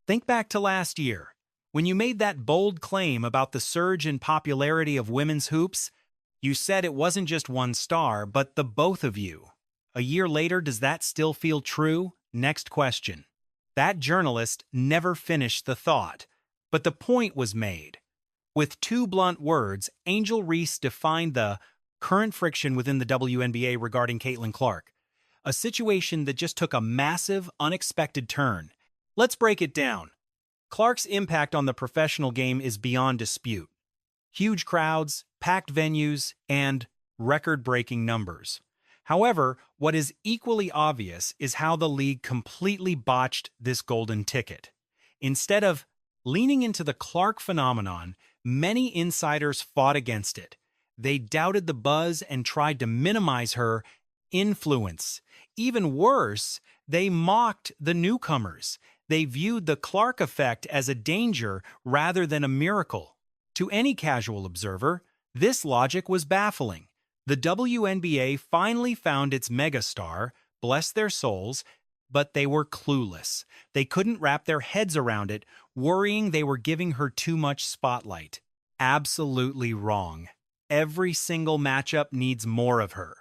Think back to last year, when you made that bold claim about the surge in popularity of women's hoops. You said it wasn't just one star, but the both of you. A year later, does that still feel true? Next question. That journalist never finished the thought, but the point was made. With two blunt words, Angel Reese defined the current friction within the WNBA regarding Caitlin Clark, a situation that just took a massive, unexpected turn. Let's break it down. Clark's impact on the professional game is beyond dispute. Huge crowds, packed venues, and record-breaking numbers. However, what is equally obvious is how the league completely botched this golden ticket. Instead of leaning into the Clark phenomenon, many insiders fought against it. They doubted the buzz and tried to minimize her influence. Even worse, they mocked the newcomers. They viewed the Clark effect as a danger rather than a miracle. To any casual observer, this logic was baffling. The WNBA finally found its megastar, bless their souls, but they were clueless. They couldn't wrap their heads around it, worrying they were giving her too much spotlight. Absolutely wrong. Every single matchup needs more of her.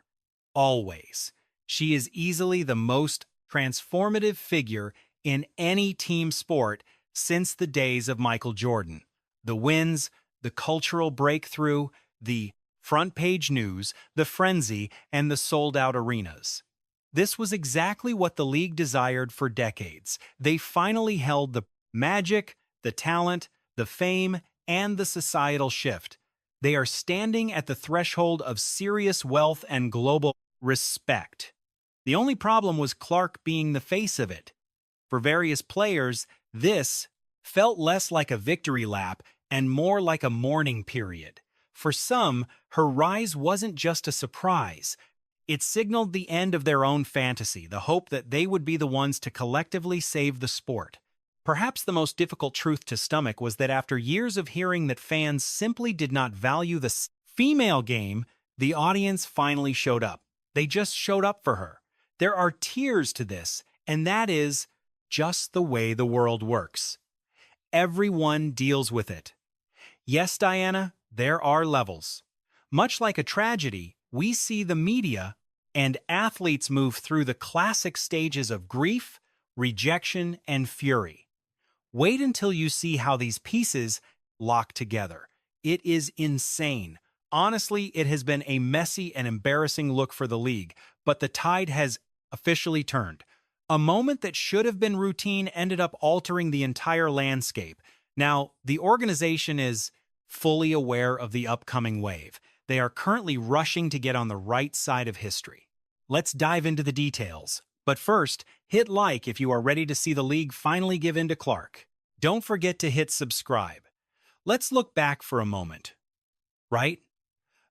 Always. She is easily the most transformative figure in any team sport since the days of Michael Jordan. The wins, the cultural breakthrough, the front-page news, the frenzy, and the sold-out arenas. This was exactly what the league desired for decades. They finally held the magic, the talent, the fame, and the societal shift. They are standing at the threshold of serious wealth and global respect. The only problem was Clark being the face of it. For various players, this felt less like a victory lap and more like a mourning period. For some, her rise wasn't just a surprise. It signaled the end of their own fantasy, the hope that they would be the ones to collectively save the sport. Perhaps the most difficult truth to stomach was that after years of hearing that fans simply did not value the female game, the audience finally showed up. They just showed up for her. There are tiers to this, and that is just the way the world works. Everyone deals with it. Yes, Diana, there are levels. Much like a tragedy, we see the media and athletes move through the classic stages of grief, rejection, and fury. Wait until you see how these pieces lock together. It is insane. Honestly, it has been a messy and embarrassing look for the league, but the tide has officially turned. A moment that should have been routine ended up altering the entire landscape. Now, the organization is fully aware of the upcoming wave. They are currently rushing to get on the right side of history. Let's dive into the details. But first, hit like if you are ready to see the league finally give in to Clark. Don't forget to hit subscribe. Let's look back for a moment. Right?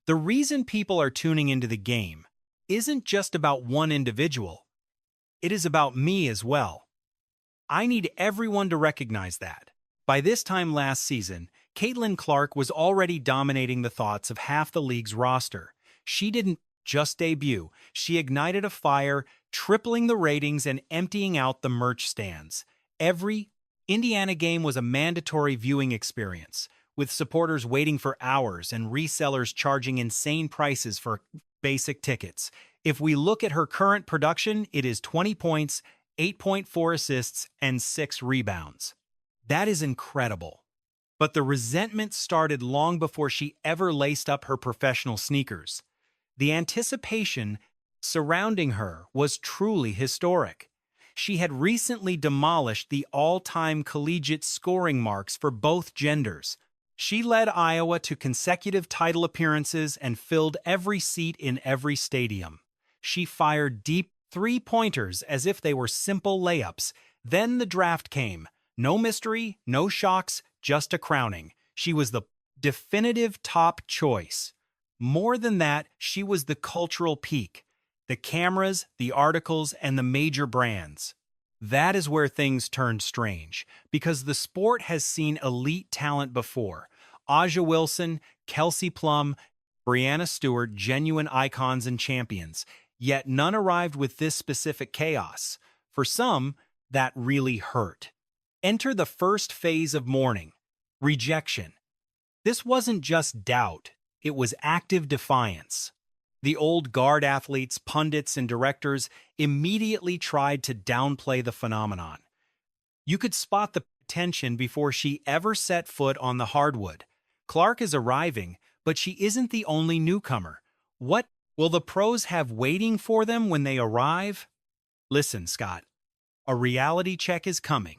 The reason people are tuning into the game isn't just about one individual. It is about me as well. I need everyone to recognize that. By this time last season, Caitlin Clark was already dominating the thoughts of half the league's roster. She didn't just debut. She ignited a fire, tripling the ratings and emptying out the merch stands. Every Indiana game was a mandatory viewing experience, with supporters waiting for hours and resellers charging insane prices for basic tickets. If we look at her current production, it is 20 points, 8.4 assists, and 6 rebounds. That is incredible. But the resentment started long before she ever laced up her professional sneakers. The anticipation surrounding her was truly historic. She had recently demolished the all-time collegiate scoring marks for both genders. She led Iowa to consecutive title appearances and filled every seat in every stadium. She fired deep three-pointers as if they were simple layups. Then the draft came. No mystery, no shocks, just a crowning. She was the definitive top choice. More than that, she was the cultural peak. The cameras, the articles, and the major brands. That is where things turned strange, because the sport has seen elite talent before. Aja Wilson, Kelsey Plum, Breanna Stewart, genuine icons and champions. Yet none arrived with this specific chaos. For some, that really hurt. Enter the first phase of mourning, rejection. This wasn't just doubt, it was active defiance. The old guard athletes, pundits, and directors immediately tried to downplay the phenomenon. You could spot the tension before she ever set foot on the hardwood. Clark is arriving, but she isn't the only newcomer. What will the pros have waiting for them when they arrive? Listen, Scott, a reality check is coming.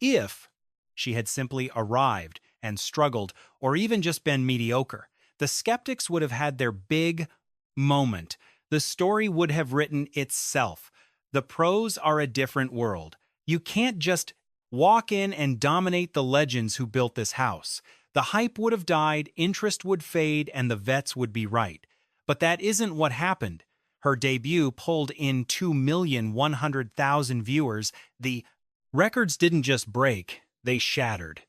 If she had simply arrived and struggled, or even just been mediocre, the skeptics would have had their big moment. The story would have written itself. The pros are a different world. You can't just walk in and dominate the legends who built this house. The hype would have died, interest would fade, and the vets would be right. But that isn't what happened. Her debut pulled in 2,100,000 viewers. The records didn't just break, they shattered.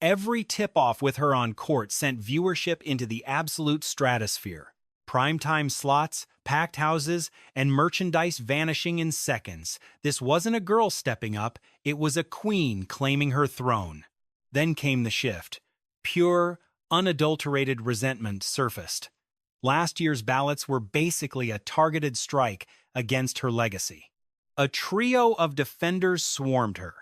Every tip-off with her on court sent viewership into the absolute stratosphere. Primetime slots, packed houses, and merchandise vanishing in seconds. This wasn't a girl stepping up, it was a queen claiming her throne. Then came the shift. Pure, unadulterated resentment surfaced. Last year's ballots were basically a targeted strike against her legacy. A trio of defenders swarmed her.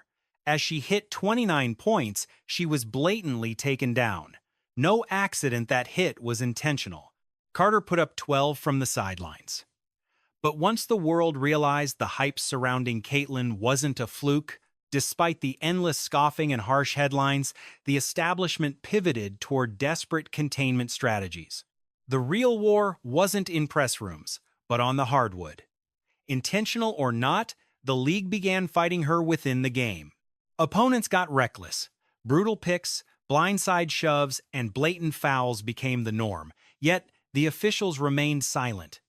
As she hit 29 points, she was blatantly taken down. No accident that hit was intentional. Carter put up 12 from the sidelines. But once the world realized the hype surrounding Caitlin wasn't a fluke, despite the endless scoffing and harsh headlines, the establishment pivoted toward desperate containment strategies. The real war wasn't in press rooms, but on the hardwood. Intentional or not, the league began fighting her within the game. Opponents got reckless. Brutal picks, blindside shoves, and blatant fouls became the norm. Yet, the officials remained silent.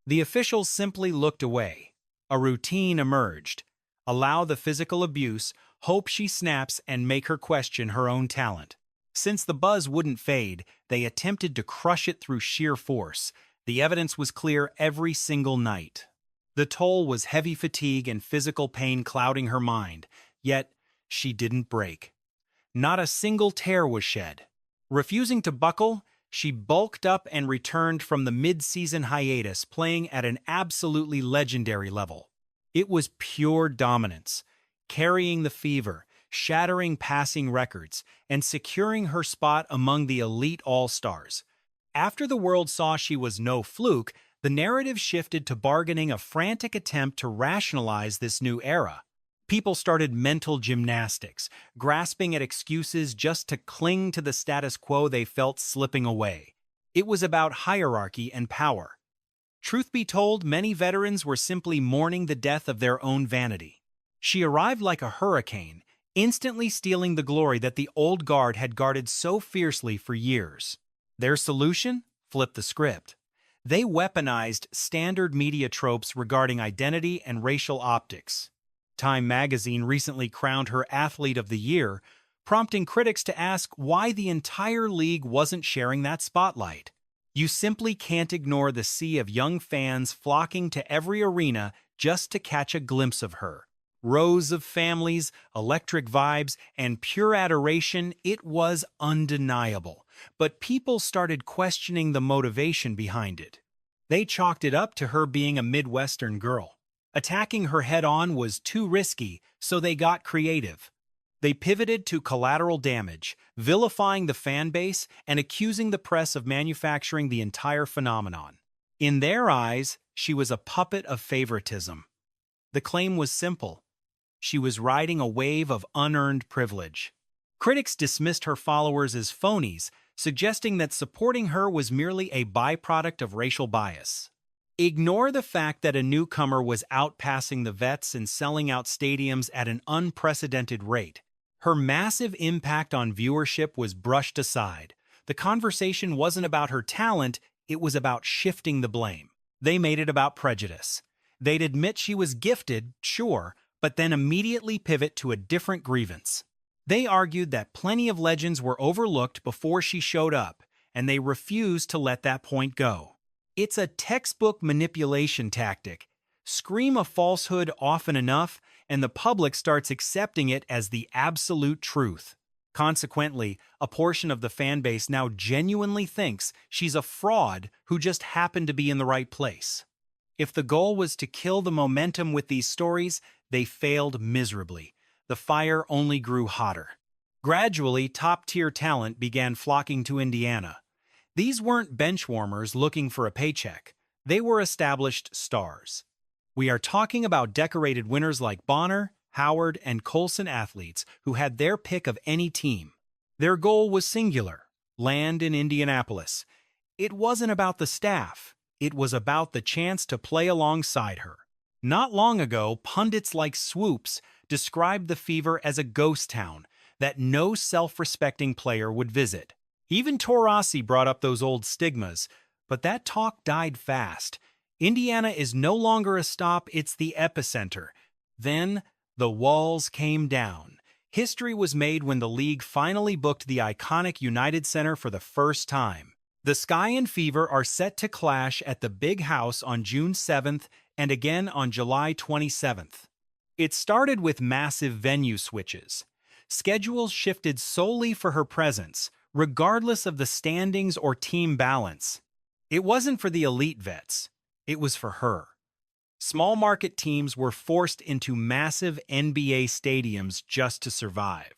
The officials simply looked away. A routine emerged. Allow the physical abuse, hope she snaps, and make her question her own talent. Since the buzz wouldn't fade, they attempted to crush it through sheer force. The evidence was clear every single night. The toll was heavy fatigue and physical pain clouding her mind, yet she didn't break. Not a single tear was shed. Refusing to buckle, she bulked up and returned from the mid-season hiatus, playing at an absolutely legendary level. It was pure dominance, carrying the fever, shattering passing records, and securing her spot among the elite all-stars. After the world saw she was no fluke, the narrative shifted to bargaining, a frantic attempt to rationalize this new era. People started mental gymnastics, grasping at excuses just to cling to the status quo they felt slipping away. It was about hierarchy and power. Truth be told, many veterans were simply mourning the death of their own vanity. She arrived like a hurricane, instantly stealing the glory that the old guard had guarded so fiercely for years. Their solution? Flip the script. They weaponized standard media tropes regarding identity and racial optics. Time magazine recently crowned her Athlete of the Year, prompting critics to ask why the entire league wasn't sharing that spotlight. You simply can't ignore the sea of young fans flocking to every arena just to catch a glimpse of her. Rows of families, electric vibes, and pure adoration, it was undeniable. But people started questioning the motivation behind it. They chalked it up to her being a Midwestern girl. Attacking her head-on was too risky, so they got creative. They pivoted to collateral damage, vilifying the fan base and accusing the press of manufacturing the entire phenomenon. In their eyes, she was a puppet of favoritism. The claim was simple. She was riding a wave of unearned privilege. Critics dismissed her followers as phonies, suggesting that supporting her was merely a byproduct of racial bias. Ignore the fact that a newcomer was outpassing the vets and selling out stadiums at an unprecedented rate. Her massive impact on viewership was brushed aside. The conversation wasn't about her talent, it was about shifting the blame. They made it about prejudice. They'd admit she was gifted, sure, but then immediately pivot to a different grievance. They argued that plenty of legends were overlooked before she showed up, and they refused to let that point go. It's a textbook manipulation tactic. Scream a falsehood often enough, and the public starts accepting it as the absolute truth. Consequently, a portion of the fan base now genuinely thinks she's a fraud who just happened to be in the right place. If the goal was to kill the momentum with these stories, they failed miserably. The fire only grew hotter. Gradually, top-tier talent began flocking to Indiana. These weren't benchwarmers looking for a paycheck. They were established stars. We are talking about decorated winners like Bonner, Howard, and Colson athletes who had their pick of any team. Their goal was singular: land in Indianapolis. It wasn't about the staff. It was about the chance to play alongside her. Not long ago, pundits like Swoops described the Fever as a ghost town that no self-respecting player would visit. Even Taurasi brought up those old stigmas, but that talk died fast. Indiana is no longer a stop, it's the epicenter. Then, the walls came down. History was made when the league finally booked the iconic United Center for the first time. The Sky and Fever are set to clash at the Big House on June 7th and again on July 27th. It started with massive venue switches. Schedules shifted solely for her presence, regardless of the standings or team balance. It wasn't for the elite vets. It was for her. Small market teams were forced into massive NBA stadiums just to survive.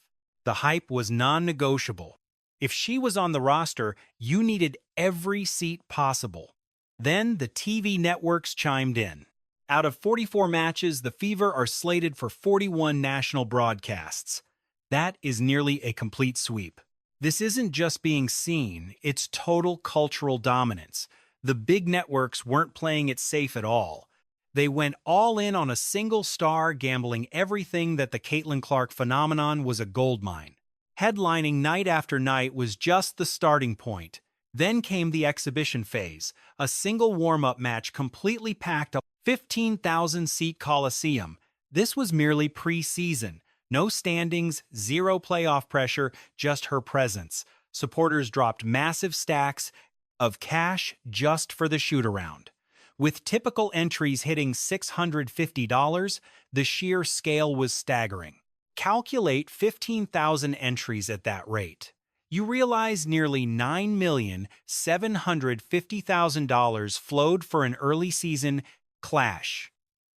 The hype was non-negotiable. If she was on the roster, you needed every seat possible. Then the TV networks chimed in. Out of 44 matches, the Fever are slated for 41 national broadcasts. That is nearly a complete sweep. This isn't just being seen, it's total cultural dominance. The big networks weren't playing it safe at all. They went all in on a single star, gambling everything that the Caitlin Clark phenomenon was a goldmine. Headlining night after night was just the starting point. Then came the exhibition phase, a single warm-up match completely packed a 15,000-seat Coliseum. This was merely pre-season. No standings, zero playoff pressure, just her presence. Supporters dropped massive stacks of cash just for the shoot-around. With typical entries hitting $650, the sheer scale was staggering. Calculate 15,000 entries at that rate. You realize nearly $9,750,000 flowed for an early season clash.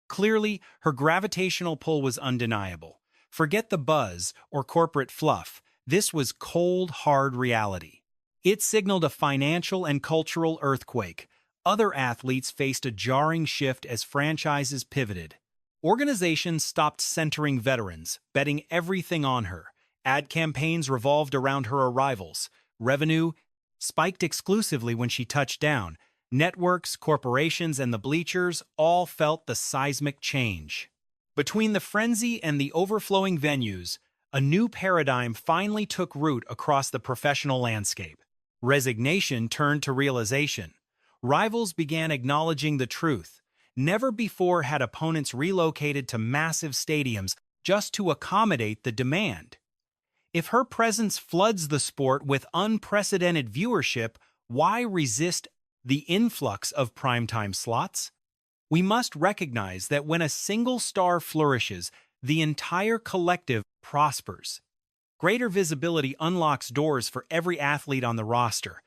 Clearly, her gravitational pull was undeniable. Forget the buzz or corporate fluff. This was cold, hard reality. It signaled a financial and cultural earthquake. Other athletes faced a jarring shift as franchises pivoted. Organizations stopped centering veterans, betting everything on her. Ad campaigns revolved around her arrivals. Revenue spiked exclusively when she touched down. Networks, corporations, and the bleachers all felt the seismic change. Between the frenzy and the overflowing venues, a new paradigm finally took root across the professional landscape. Resignation turned to realization. Rivals began acknowledging the truth. Never before had opponents relocated to massive stadiums just to accommodate the demand. If her presence floods the sport with unprecedented viewership, why resist the influx of primetime slots? We must recognize that when a single star flourishes, the entire collective prospers. Greater visibility unlocks doors for every athlete on the roster.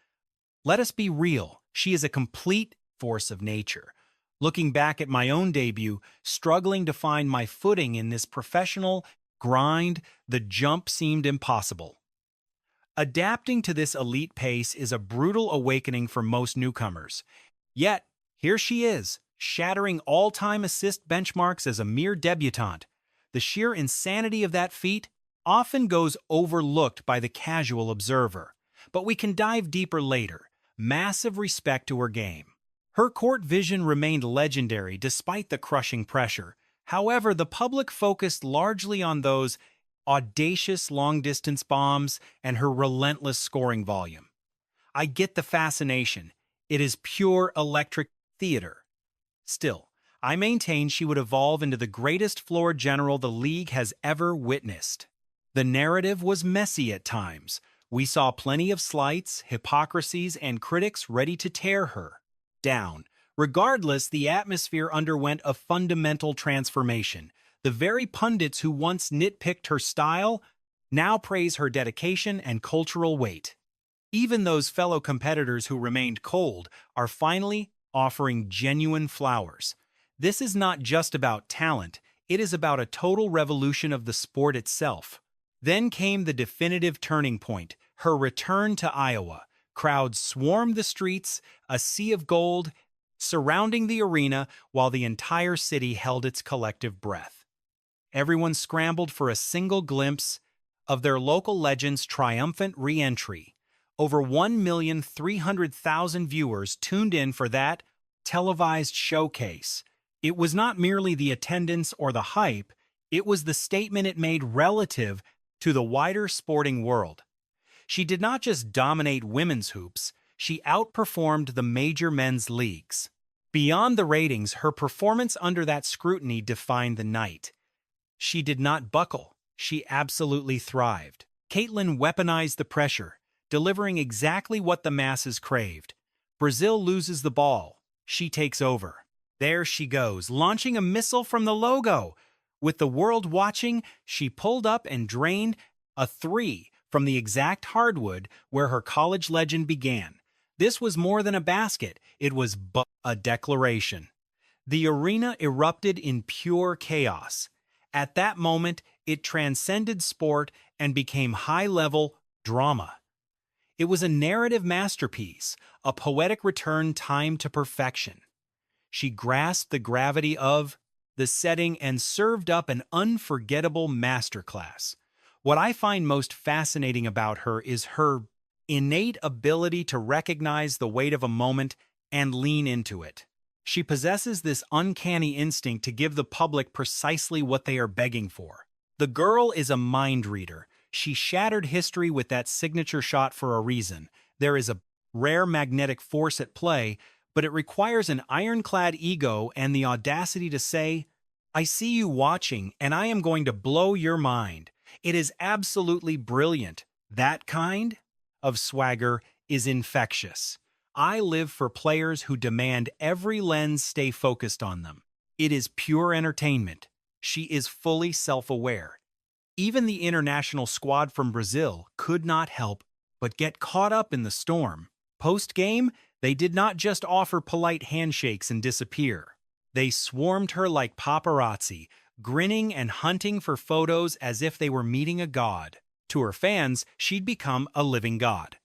Let us be real, she is a complete force of nature. Looking back at my own debut, struggling to find my footing in this professional grind, the jump seemed impossible. Adapting to this elite pace is a brutal awakening for most newcomers. Yet, here she is, shattering all-time assist benchmarks as a mere debutante. The sheer insanity of that feat often goes overlooked by the casual observer. But we can dive deeper later. Massive respect to her game. Her court vision remained legendary despite the crushing pressure. However, the public focused largely on those audacious long-distance bombs and her relentless scoring volume. I get the fascination. It is pure electric theater. Still, I maintain she would evolve into the greatest floor general the league has ever witnessed. The narrative was messy at times. We saw plenty of slights, hypocrisies, and critics ready to tear her down. Regardless, the atmosphere underwent a fundamental transformation. The very pundits who once nitpicked her style now praise her dedication and cultural weight. Even those fellow competitors who remained cold are finally offering genuine flowers. This is not just about talent, it is about a total revolution of the sport itself. Then came the definitive turning point, her return to Iowa. Crowds swarmed the streets, a sea of gold surrounding the arena while the entire city held its collective breath. Everyone scrambled for a single glimpse of their local legend's triumphant re-entry. Over 1,300,000 viewers tuned in for that televised showcase. It was not merely the attendance or the hype, it was the statement it made relative to the wider sporting world. She did not just dominate women's hoops, she outperformed the major men's leagues. Beyond the ratings, her performance under that scrutiny defined the night. She did not buckle, she absolutely thrived. Caitlin weaponized the pressure, delivering exactly what the masses craved. Brazil loses the ball, she takes over. There she goes, launching a missile from the logo. With the world watching, she pulled up and drained a three from the exact hardwood where her college legend began. This was more than a basket, it was a declaration. The arena erupted in pure chaos. At that moment, it transcended sport and became high-level drama. It was a narrative masterpiece, a poetic return timed to perfection. She grasped the gravity of the setting and served up an unforgettable masterclass. What I find most fascinating about her is her innate ability to recognize the weight of a moment and lean into it. She possesses this uncanny instinct to give the public precisely what they are begging for. The girl is a mind reader. She shattered history with that signature shot for a reason. There is a rare magnetic force at play, but it requires an ironclad ego and the audacity to say, "I see you watching, and I am going to blow your mind." It is absolutely brilliant. That kind of swagger is infectious. I live for players who demand every lens stay focused on them. It is pure entertainment. She is fully self-aware. Even the international squad from Brazil could not help but get caught up in the storm. Post-game, they did not just offer polite handshakes and disappear. They swarmed her like paparazzi, grinning and hunting for photos as if they were meeting a god. To her fans, she'd become a living god.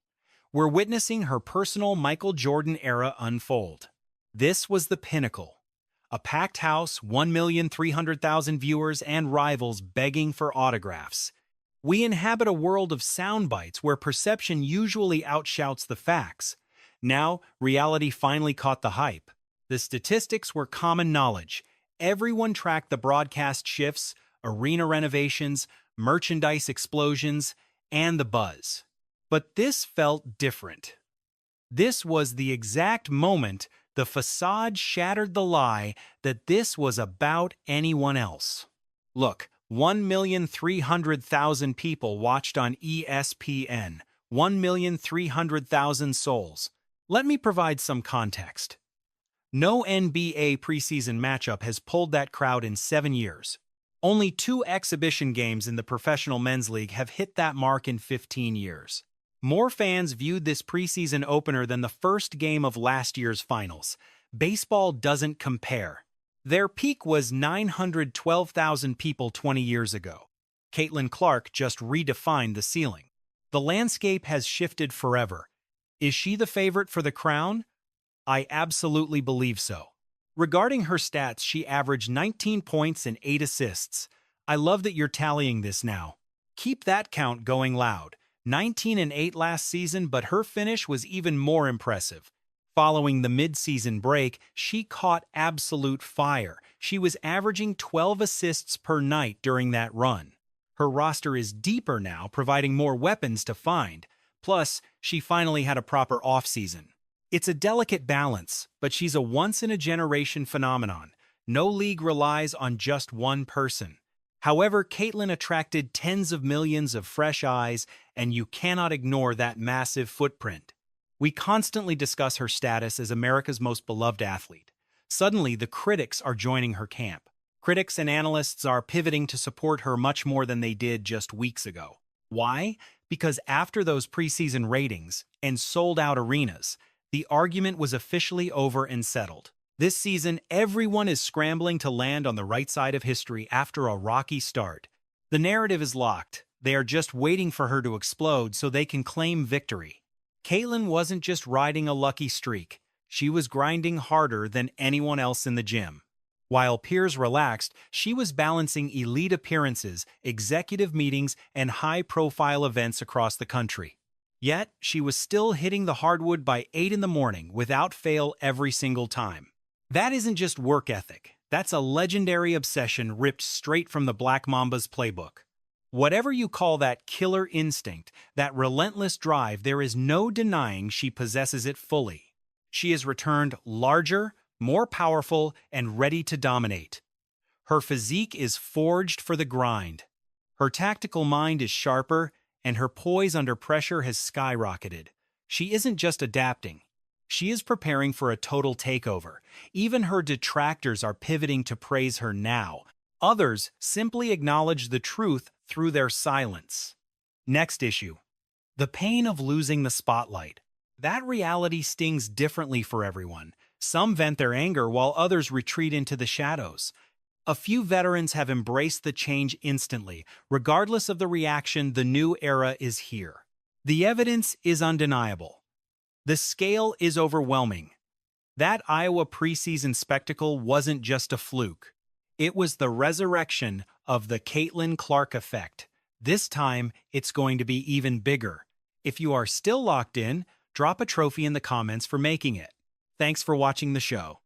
We're witnessing her personal Michael Jordan era unfold. This was the pinnacle. A packed house, 1,300,000 viewers, and rivals begging for autographs. We inhabit a world of sound bites where perception usually outshouts the facts. Now, reality finally caught the hype. The statistics were common knowledge. Everyone tracked the broadcast shifts, arena renovations, merchandise explosions, and the buzz. But this felt different. This was the exact moment the facade shattered the lie that this was about anyone else. Look, 1,300,000 people watched on ESPN, 1,300,000 souls. Let me provide some context. No NBA preseason matchup has pulled that crowd in 7 years. Only 2 exhibition games in the Professional Men's League have hit that mark in 15 years. More fans viewed this preseason opener than the first game of last year's finals. Baseball doesn't compare. Their peak was 912,000 people 20 years ago. Caitlin Clark just redefined the ceiling. The landscape has shifted forever. Is she the favorite for the crown? I absolutely believe so. Regarding her stats, she averaged 19 points and 8 assists. I love that you're tallying this now. Keep that count going loud. 19 and 8 last season, but her finish was even more impressive. Following the mid-season break, she caught absolute fire. She was averaging 12 assists per night during that run. Her roster is deeper now, providing more weapons to find. Plus, she finally had a proper offseason. It's a delicate balance, but she's a once-in-a-generation phenomenon. No league relies on just one person. However, Caitlin attracted tens of millions of fresh eyes, and you cannot ignore that massive footprint. We constantly discuss her status as America's most beloved athlete. Suddenly, the critics are joining her camp. Critics and analysts are pivoting to support her much more than they did just weeks ago. Why? Because after those preseason ratings and sold-out arenas, the argument was officially over and settled. This season, everyone is scrambling to land on the right side of history after a rocky start. The narrative is locked. They are just waiting for her to explode so they can claim victory. Caitlyn wasn't just riding a lucky streak. She was grinding harder than anyone else in the gym. While peers relaxed, she was balancing elite appearances, executive meetings, and high-profile events across the country. Yet, she was still hitting the hardwood by 8 in the morning without fail every single time. That isn't just work ethic. That's a legendary obsession ripped straight from the Black Mamba's playbook. Whatever you call that killer instinct, that relentless drive, there is no denying she possesses it fully. She has returned larger, more powerful, and ready to dominate. Her physique is forged for the grind. Her tactical mind is sharper, and her poise under pressure has skyrocketed. She isn't just adapting. She is preparing for a total takeover. Even her detractors are pivoting to praise her now. Others simply acknowledge the truth through their silence. Next issue. The pain of losing the spotlight. That reality stings differently for everyone. Some vent their anger while others retreat into the shadows. A few veterans have embraced the change instantly. Regardless of the reaction, the new era is here. The evidence is undeniable. The scale is overwhelming. That Iowa preseason spectacle wasn't just a fluke. It was the resurrection of the Caitlin Clark effect. This time, it's going to be even bigger. If you are still locked in, drop a trophy in the comments for making it. Thanks for watching the show.